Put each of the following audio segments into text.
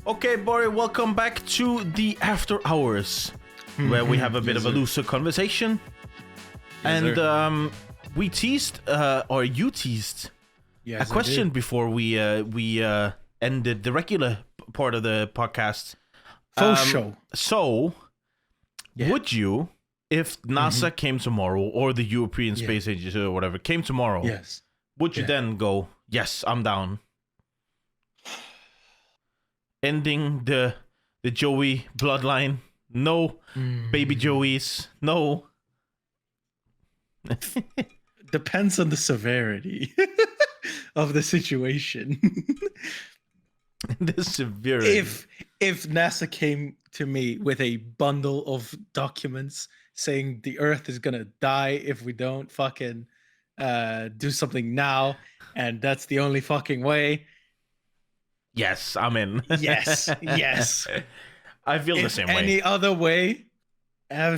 Okay, Bori, welcome back to the After Hours, where we have a bit of a looser conversation. And we teased, or you teased, a question before we ended the regular part of the podcast. Show. So, would you, if NASA came tomorrow, or the European Space Agency or whatever came tomorrow, would you then go, yes, I'm down? Ending the Joey bloodline. No baby Joeys. No. Depends on the severity of the situation. The severity. If NASA came to me with a bundle of documents saying the Earth is gonna die if we don't fucking do something now, and that's the only fucking way. Yes, I'm in. Yes. I feel the same way. Any other way?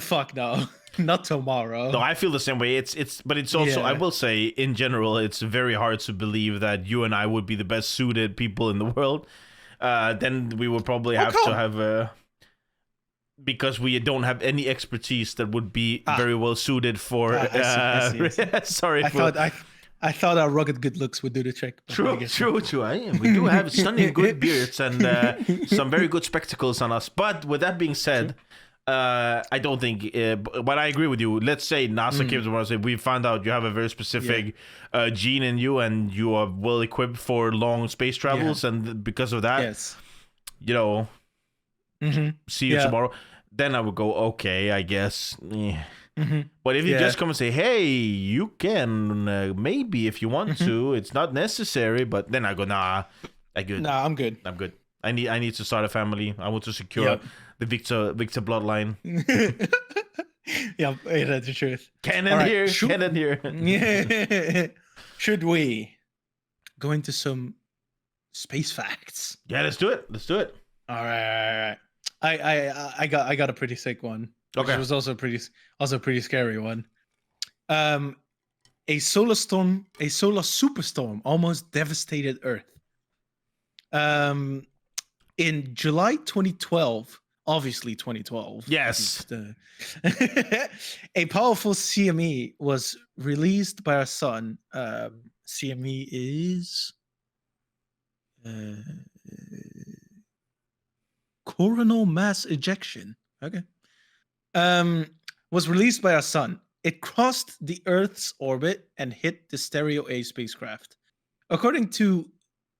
Fuck no. Not tomorrow. No, I feel the same way. But it's also, I will say, in general, it's very hard to believe that you and I would be the best suited people in the world. Then we would probably have to have because we don't have any expertise that would be very well suited for. I see. Sorry, I thought our rugged good looks would do the trick. True. We do have stunning good beards and some very good spectacles on us. But with that being said, I don't think. But I agree with you. Let's say NASA came tomorrow and said, we found out you have a very specific gene in you, and you are well equipped for long space travels, and because of that, you know, see you tomorrow. Then I would go, okay, I guess. Yeah. But if you just come and say, hey, you can maybe if you want to, it's not necessary, but then I go, nah, I'm good. I'm good. I need to start a family. I want to secure the Victor bloodline. That's the truth. Canon here. Yeah. Should we go into some space facts? Yeah, let's do it. All right. I got a pretty sick one. Okay. It was also a pretty scary one. A solar superstorm almost devastated Earth. In July 2012, obviously 2012. Yes. A powerful CME was released by our sun. CME is coronal mass ejection. Okay. Was released by our sun. It crossed the Earth's orbit and hit the Stereo A spacecraft. According to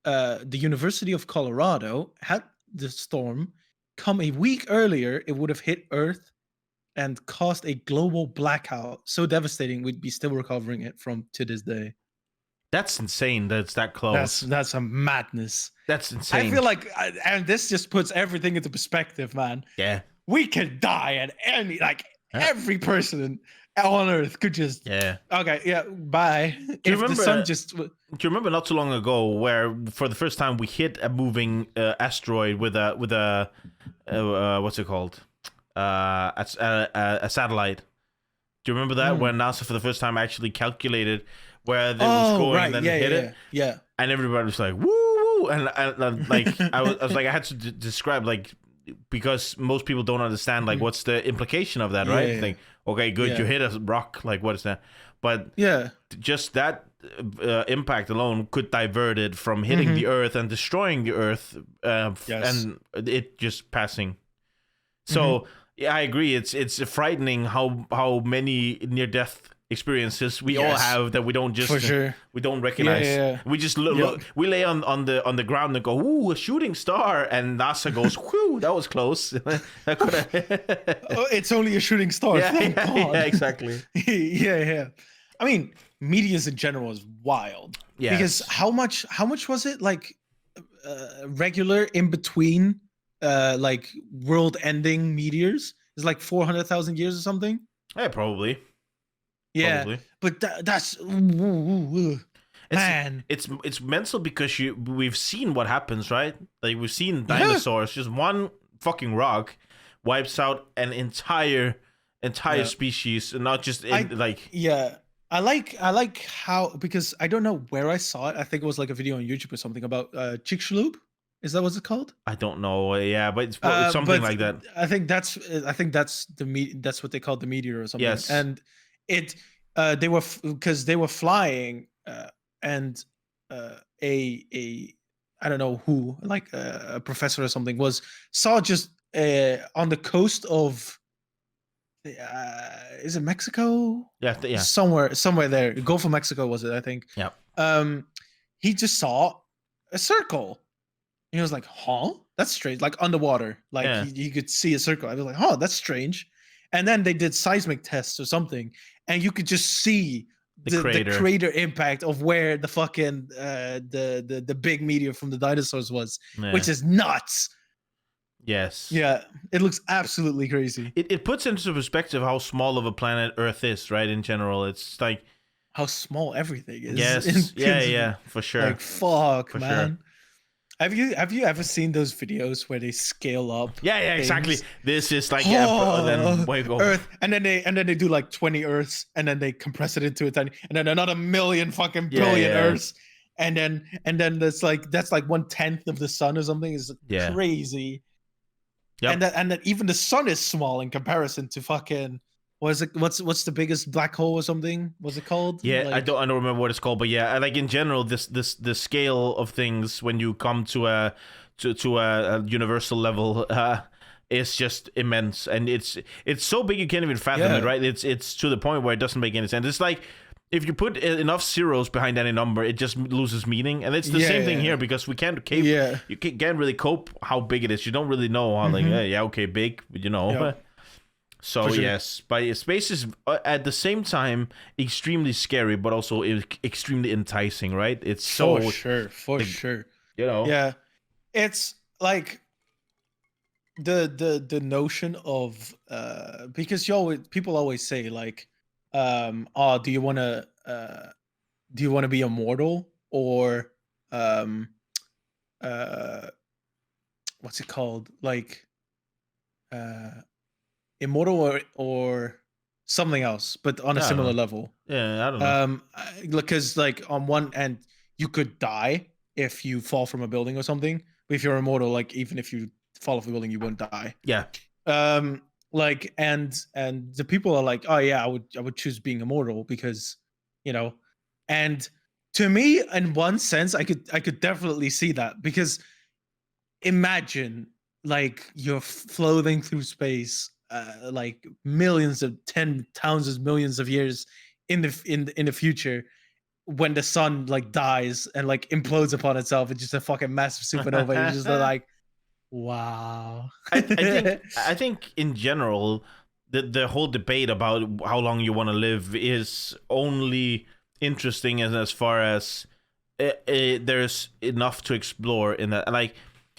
the University of Colorado, had the storm come a week earlier, it would have hit Earth and caused a global blackout so devastating we'd be still recovering it from to this day. That's insane. That's that close. That's a madness. That's insane. I feel like, and this just puts everything into perspective, man. Yeah. We could die at every person on Earth could just bye. Do you remember not too long ago where for the first time we hit a moving asteroid with a what's it called, a satellite? Do you remember that when NASA for the first time actually calculated where it was going and then hit it? Yeah. And everybody was like, woo, and like I was like, I had to describe, like, because most people don't understand, like, what's the implication of that, right? Yeah. Like, okay, good, you hit a rock, like, what is that? But just that impact alone could divert it from hitting the Earth and destroying the Earth, and it just passing. So yeah, I agree. It's frightening how many near-death experiences we all have that we don't just we don't recognize. We just look, we lay on the ground and go, ooh, a shooting star, and NASA goes, whew, that was close. It's only a shooting star. Thank God. Yeah, exactly. yeah. I mean, meteors in general is wild. Yeah. Because how much was it, like, regular in between like world-ending meteors? It's like 400,000 years or something. Yeah, probably. Yeah, probably. But that's man. It's mental because we've seen what happens, right? Like, we've seen dinosaurs. Just one fucking rock wipes out an entire species, and not just I like how, because I don't know where I saw it. I think it was like a video on YouTube or something about Chicxulub. Is that what's it called? I don't know. Yeah, but it's something But like that. I think that's that's what they called the meteor or something. Yes. And it they were because they were flying and a I don't know who, like a professor or something, saw just on the coast of is it Mexico? Yeah. Somewhere there. Gulf of Mexico was it, I think. Yeah. Um he just saw a circle. And he was like, huh? That's strange. Like underwater. Like Yeah. he could see a circle. I was like, huh, that's strange. And then they did seismic tests or something, and you could just see the crater impact of where the fucking the big meteor from the dinosaurs was, which is nuts. Yes. Yeah, it looks absolutely crazy. It puts into perspective how small of a planet Earth is, right? In general, it's like how small everything is. Yes. Yeah, for sure. Like fuck, for man. Sure. Have you ever seen those videos where they scale up? Yeah, exactly. This is like then where you go. Earth, and then they do like 20 Earths, and then they compress it into a tiny, and then another million fucking billion Earths, and then that's like 1/10 of the sun or something. Is crazy. Yep. And that even the sun is small in comparison to fucking. What's the biggest black hole or something? What's it called? Yeah, like, I don't remember what it's called, but yeah, like in general, the scale of things when you come to a universal level is just immense, and it's so big you can't even fathom it, right? It's to the point where it doesn't make any sense. It's like if you put enough zeros behind any number, it just loses meaning, and it's the same thing here because we can't cope. You can't really cope how big it is. You don't really know how big, you know. Yep. So yes, but space is at the same time extremely scary, but also extremely enticing, right? It's so for sure. You know, yeah, it's like the notion of because people always say like, oh, do you want to be immortal or what's it called, like immortal or something else, but on a similar level. Yeah, I don't know. Because like on one end you could die if you fall from a building or something, but if you're immortal, like even if you fall off a building, you wouldn't die. Yeah. Like and the people are like, oh yeah, I would choose being immortal because, you know, and to me, in one sense, I could definitely see that, because imagine like you're floating through space. Like millions of thousands of millions of years in the future, when the sun like dies and like implodes upon itself, it's just a fucking massive supernova. You're just like, wow. I think in general, the whole debate about how long you want to live is only interesting as far as there's enough to explore in that. Like,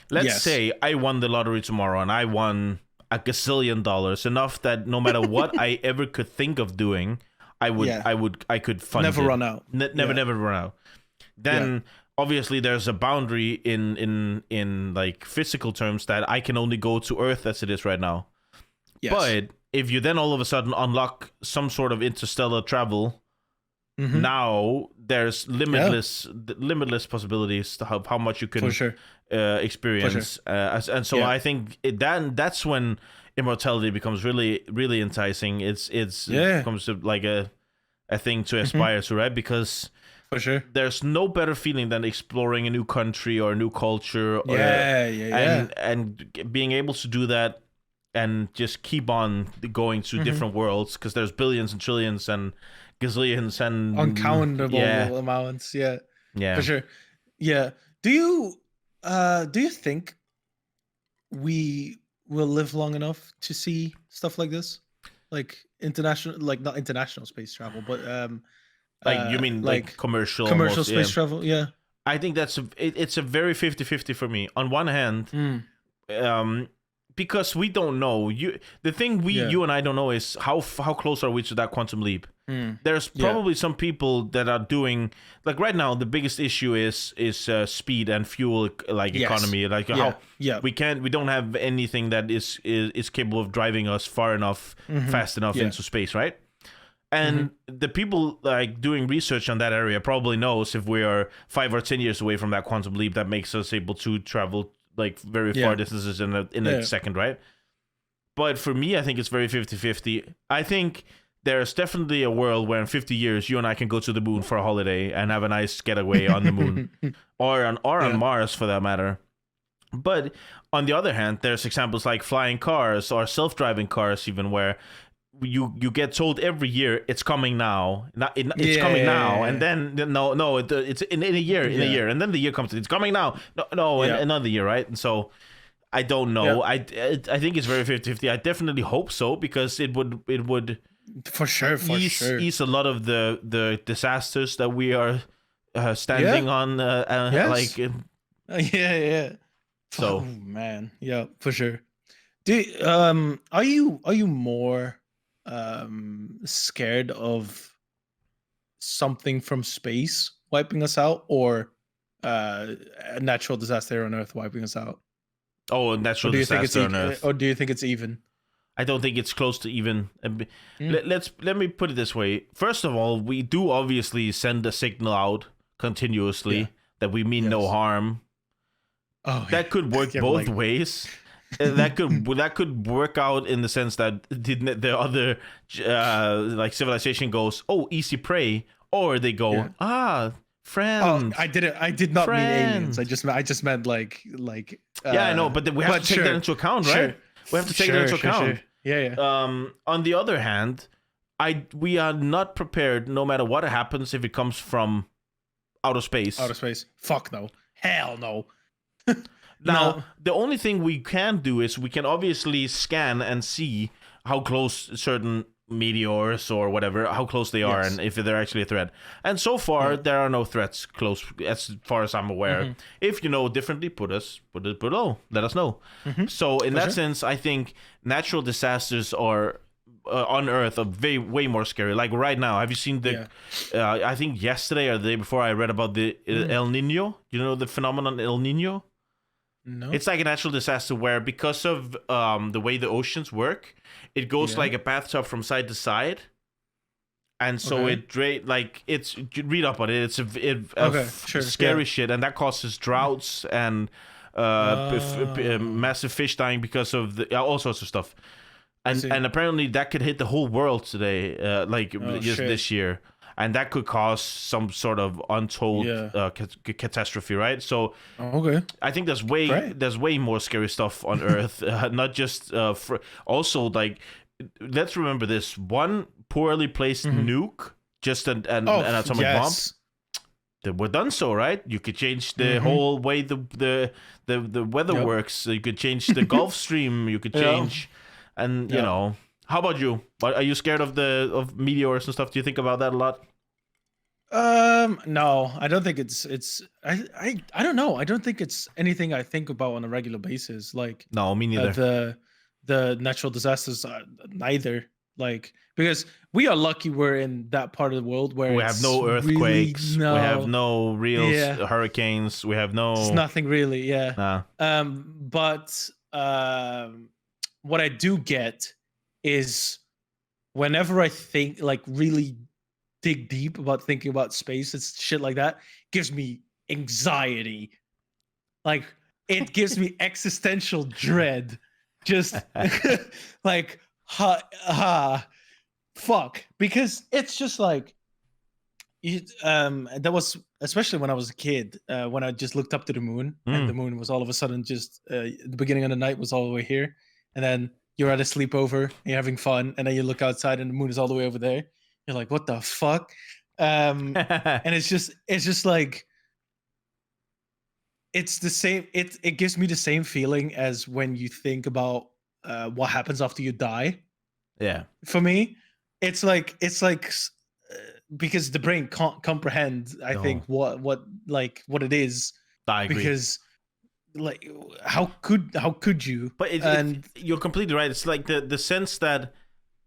let's say I won the lottery tomorrow and I won $1 gazillion, enough that no matter what I ever could think of doing, I could fund never run out. Never run out. Then obviously there's a boundary in like physical terms that I can only go to Earth as it is right now. But if you then all of a sudden unlock some sort of interstellar travel, now there's limitless possibilities to how much you can experience. And so I think that's when immortality becomes really, really enticing. It becomes like a thing to aspire to, right? Because there's no better feeling than exploring a new country or a new culture. And being able to do that and just keep on going to different worlds, because there's billions and trillions and gazillions and uncountable amounts. For sure. Do you think we will live long enough to see stuff like this, like international, like not international space travel, but like you mean like commercial space travel? I think it's a very 50-50 for me. On one hand, because we don't know, you and I don't know is how close are we to that quantum leap. There's probably some people that are doing, like right now the biggest issue is speed and fuel, like economy, like how we don't have anything that is capable of driving us far enough, fast enough into space, right? And the people like doing research on that area probably knows if we are 5 or 10 years away from that quantum leap that makes us able to travel like very far distances in a second, right? But for me, I think it's very 50-50. I think there's definitely a world where in 50 years you and I can go to the moon for a holiday and have a nice getaway on the moon, or on Mars for that matter. But on the other hand, there's examples like flying cars or self-driving cars, even where you get told every year it's coming now, it's coming now, and then it's in a year, and then the year comes, it's coming now, and another year, right? And so I don't know. I think it's very 50-50. I definitely hope so, because it would for sure ease a lot of the disasters that we are standing on. Like So, oh man, yeah, for sure. Are you more scared of something from space wiping us out, or a natural disaster on Earth wiping us out? Oh, a natural disaster on Earth. Or do you think it's even? I don't think it's close to even. Let me put it this way. First of all, we do obviously send a signal out continuously that we mean no harm. Oh, that could work both ways. That could work out in the sense that the other like civilization goes, oh, easy prey, or they go, friends. Oh, I did not mean aliens. I just meant like. I know, but we have to take that into account, right? We have to take that into account. Yeah. On the other hand, we are not prepared, no matter what happens, if it comes from outer space. Outer space. Fuck no. Hell no. Now, the only thing we can do is we can obviously scan and see how close certain meteors or whatever, how close they are, and if they're actually a threat. And so far, there are no threats close, as far as I'm aware. If you know differently, put it below. Let us know. So in that sense, I think natural disasters are on Earth are way more scary. Like right now, have you seen the? I think yesterday or the day before, I read about the El Nino. You know the phenomenon El Nino. No. It's like a natural disaster where, because of the way the oceans work, it goes like a bathtub from side to side, and so it's read up on it. It's scary shit, and that causes droughts and massive fish dying because of all sorts of stuff. And apparently that could hit the whole world today, this year. And that could cause some sort of untold catastrophe, right? So, I think there's way more scary stuff on Earth. Not just also, like, let's remember this: one poorly placed nuke, just an atomic bomb. We're done. So, right? You could change the whole way the weather works. You could change the Gulf Stream. You could change, and you know. How about you? Are you scared of meteors and stuff? Do you think about that a lot? No, I don't think it's I don't know. I don't think it's anything I think about on a regular basis. Like, no, me neither. The natural disasters neither. Like, because we are lucky we're in that part of the world where we have no earthquakes, we have no real hurricanes, we have no. It's nothing really, Nah. But what I do get is whenever I think, like, really dig deep about thinking about space, it's shit like that gives me anxiety. Like, it gives me existential dread. Just like fuck, because it's just like that was especially when I was a kid, when I just looked up to the moon and the moon was all of a sudden just the beginning of the night was all the way here, and then you're at a sleepover, you're having fun, and then you look outside and the moon is all the way over there. You're like, what the fuck? And it's just like, it's the same. It gives me the same feeling as when you think about what happens after you die. Yeah. For me, it's like because the brain can't comprehend, I think, what it is. I agree. Because, like, how could you? But you're completely right. It's like the sense that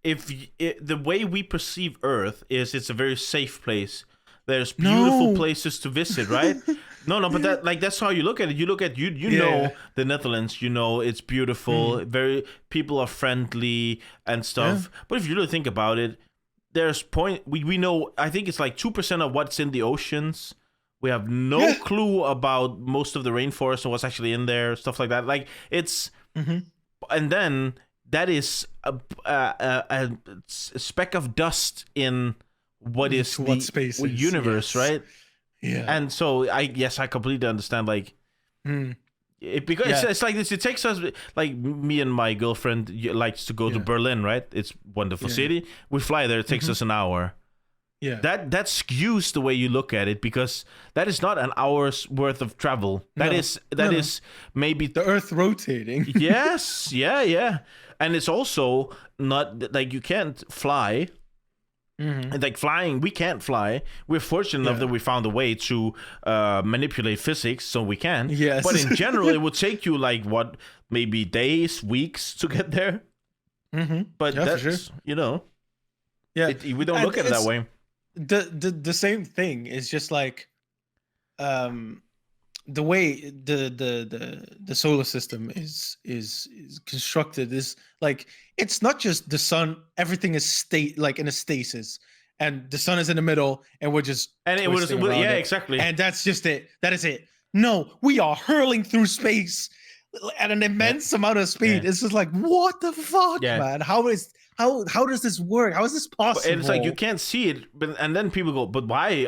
the way we perceive Earth is it's a very safe place. There's beautiful places to visit, right? No, but that's how you look at it. You look at you know the Netherlands. You know it's beautiful. Very people are friendly and stuff. But if you really think about it, there's we know. I think it's like 2% of what's in the oceans, We have no clue about most of the rainforest and what's actually in there, stuff like that. Like it's, and then that is a speck of dust in what is the space universe, right? Yeah. And so I completely understand. Like, because it's like this. It takes us, like me and my girlfriend likes to go to Berlin, right? It's a wonderful city. We fly there. It takes us an hour. Yeah. That skews the way you look at it, because that is not an hour's worth of travel. That is maybe the Earth rotating. Yes, yeah. And it's also not like you can't fly. Like flying, we can't fly. We're fortunate enough that we found a way to manipulate physics, so we can. Yes. But in general, it would take you like maybe days, weeks to get there. But that's for sure. we don't look at it that way. The same thing is just like the way the solar system is constructed is like, it's not just the sun. Everything is in a stasis, and the sun is in the middle, and we're just exactly. And that's just it. That is it. No, we are hurling through space at an immense amount of speed. It's just like, what the fuck, man? How does this work? How is this possible? And it's like, you can't see it, and then people go, but why?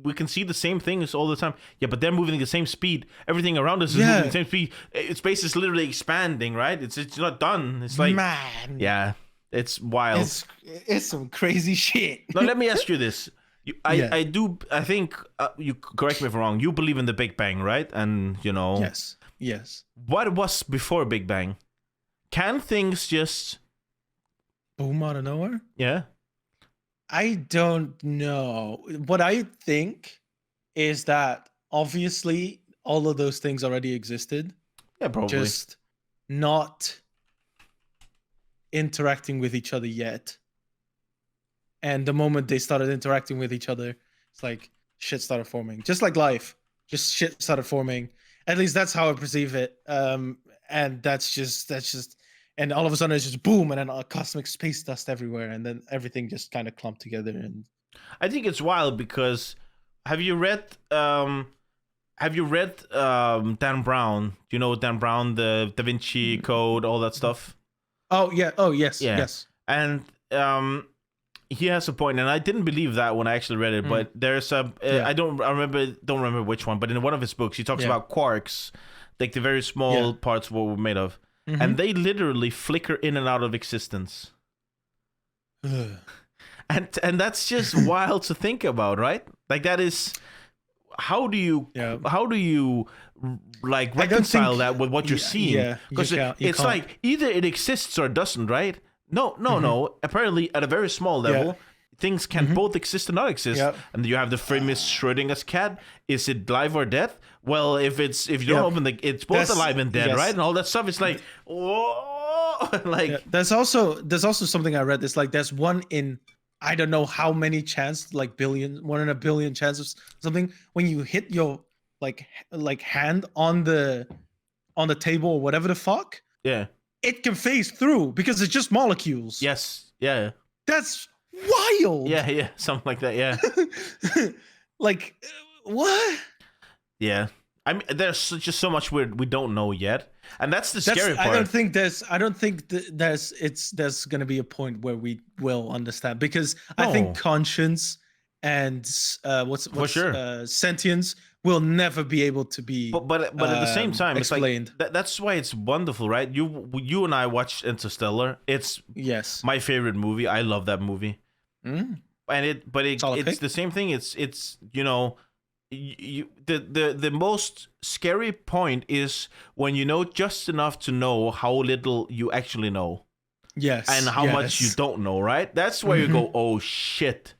We can see the same things all the time. Yeah, but they're moving at the same speed. Everything around us is moving at the same speed. Space is literally expanding, right? It's not done. It's like, man, yeah, it's wild. It's some crazy shit. Now let me ask you this. I think you correct me if I'm wrong. You believe in the Big Bang, right? And yes. What was before Big Bang? Can things just boom out of nowhere? Yeah. I don't know. What I think is that obviously all of those things already existed. Yeah, probably. Just not interacting with each other yet. And the moment they started interacting with each other, it's like shit started forming. Just like life. Just shit started forming. At least that's how I perceive it. And that's just and all of a sudden it's just boom, and then a cosmic space dust everywhere, and then everything just kind of clumped together. And I think it's wild because have you read Dan Brown? Do you know Dan Brown, the Da Vinci Code, all that stuff? Oh yeah. Oh yes. Yeah. Yes. And he has a point, and I didn't believe that when I actually read it, but there's I don't remember which one, but in one of his books he talks about quarks, like the very small parts what we're made of. And they literally flicker in and out of existence. and that's just wild to think about, right? Like, that is, how do you like reconcile that with what you're seeing? Because it's like either it exists or it doesn't, right? No. Apparently, at a very small level, things can both exist and not exist. And you have the famous Schrodinger's cat. Is it live or death? Well, if you don't open it's both alive and dead, right? And all that stuff. It's like, whoa, like there's also something I read. It's like there's one in I don't know how many chance, like 1 in a billion chances something, when you hit your like hand on the table or whatever the fuck. Yeah. It can phase through because it's just molecules. Yes. Yeah. That's wild. Yeah. Something like that. Yeah. Like, what? Yeah. I mean, there's just so much we don't know yet, and that's the scary part. I don't think there's going to be a point where we will understand, because I think conscience and sentience will never be able to be. But at the same time, explained. It's like that's why it's wonderful, right? You and I watched Interstellar. It's my favorite movie. I love that movie. And it's the same thing. It's the most scary point is when you know just enough to know how little you actually know. Yes. And how much you don't know, right? That's where you go, oh shit.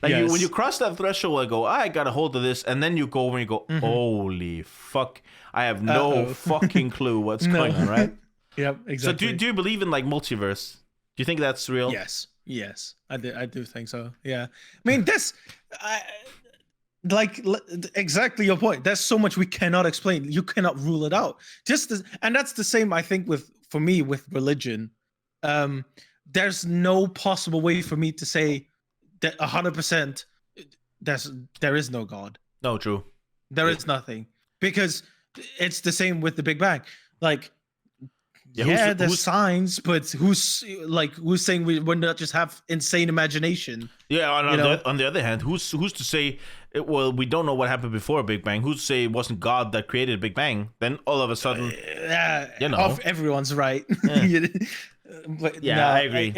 Like when you cross that threshold, I go, I got a hold of this, and then you go and you go, holy fuck, I have no fucking clue what's going on, right? Yep, exactly. So do you believe in like multiverse? Do you think that's real? Yes, I do think so. Yeah, I mean like exactly your point. There's so much we cannot explain. You cannot rule it out. And that's the same, I think, for me with religion. There's no possible way for me to say that 100% there is no God. No, true. There is nothing, because it's the same with the Big Bang. Like, Yeah, there's signs, but who's saying we're not just have insane imagination? Yeah, on the other hand, who's to say? Well, we don't know what happened before Big Bang. Who's to say it wasn't God that created Big Bang? Then all of a sudden, everyone's right. Yeah. But Yeah, no, I agree.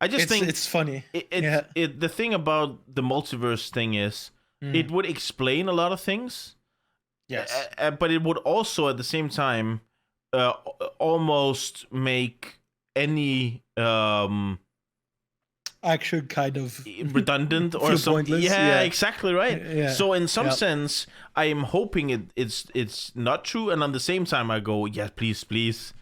I just think it's funny. The thing about the multiverse thing is it would explain a lot of things. Yes, but it would also at the same time almost make any action kind of redundant or something. Pointless. Yeah, exactly right. Yeah. So in some sense, I am hoping it's not true, and at the same time, I go, yeah, please.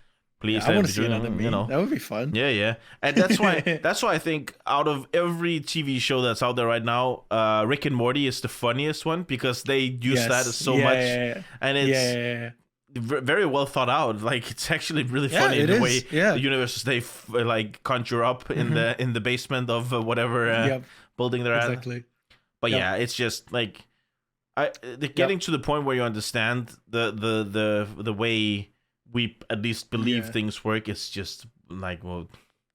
I want to see another meme. That would be fun. Yeah, and that's why I think out of every TV show that's out there right now, Rick and Morty is the funniest one, because they use that so much, and it's very well thought out. Like, it's actually really funny the way the universes they like conjure up in the basement of whatever building they're at. But yeah, it's just like getting to the point where you understand the way we at least believe things work. It's just like, well,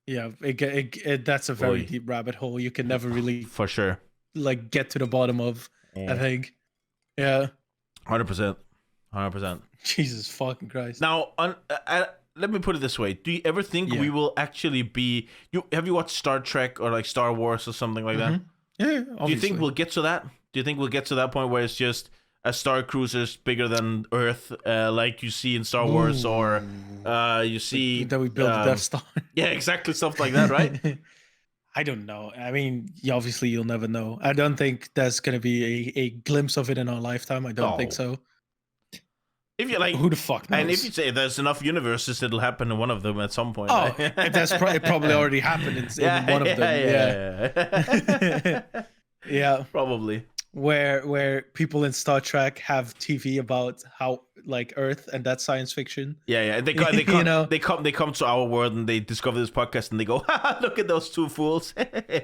that's a very deep rabbit hole you can never really for sure like get to the bottom of. I think 100%. Jesus fucking Christ. Now let me put it this way, do you ever think we will actually be have you watched Star Trek or like Star Wars or something like that? Obviously. Do you think we'll get to that? Do you think we'll get to that point where it's just a star cruiser's bigger than Earth, like you see in Star Wars, or you see that we build the Death Star? Yeah, exactly, stuff like that, right? I don't know. I mean, obviously you'll never know. I don't think there's going to be a glimpse of it in our lifetime. I don't think so. If you're like, who the fuck knows? And if you say there's enough universes, it'll happen in one of them at some point. Oh, it probably already happened in one of them. Yeah, probably. Where people in Star Trek have TV about how like Earth, and that's science fiction. Yeah. They come to our world and they discover this podcast and they go, look at those two fools.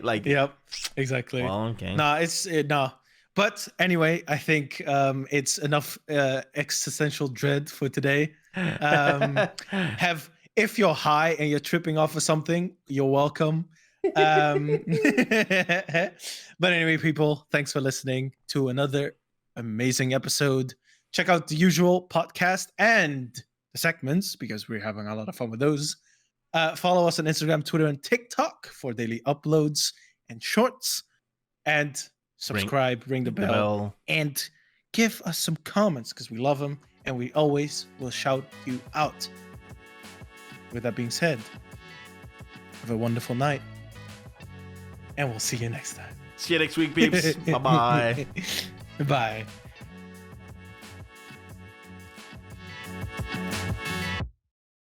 Like, yep, exactly. Well, okay. No. But anyway, I think it's enough existential dread for today. If you're high and you're tripping off of something, you're welcome. But anyway, people, thanks for listening to another amazing episode. Check out the usual podcast and the segments, because we're having a lot of fun with those. Follow us on Instagram, Twitter, and TikTok for daily uploads and shorts. And subscribe, ring the bell, and give us some comments, because we love them and we always will shout you out. With that being said, have a wonderful night, and we'll see you next time. See you next week, peeps. Bye-bye. Bye.